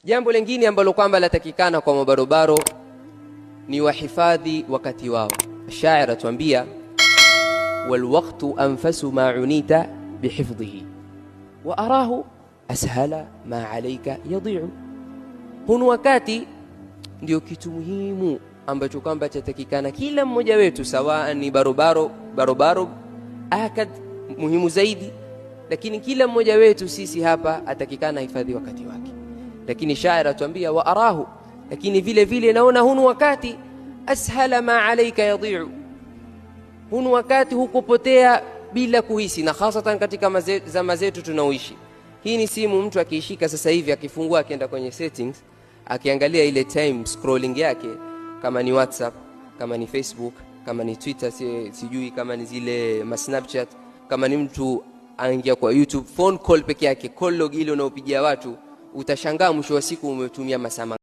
Jambo lingine ambalo kwamba latakikana kwa mabarobaro ni wahifadhi wakati wao. Shairi atuambia walwaqtu anfasu ma unita bihifdhihi wa arahu ashala ma alayka yadhi'u. Hunu wakati ndio kitu muhimu ambacho kwamba chatakikana kila mmoja wetu, sawa ni barobaro akad muhimu zaidi, lakini kila mmoja wetu sisi hapa atakikana hifadhi wakati wake. Lakini shairi atuambia wa arahu, lakini vile vile naona hunu wakati ashala ma alayka yadhi'u, hunu wakati hukupotea bila kuhisi, na hasatan katika zama zetu tunaoishi. Hii ni simu mtu akiishika sasa hivi, akifungua akienda kwenye settings, akiangalia ile time scrolling yake, kama ni WhatsApp, kama ni Facebook, kama ni Twitter, sijui kama ni zile Snapchat, kama ni mtu aingia kwa YouTube, phone call peke yake, call log ile unaopigia watu, utashangaa mwisho wa siku umetumia masaa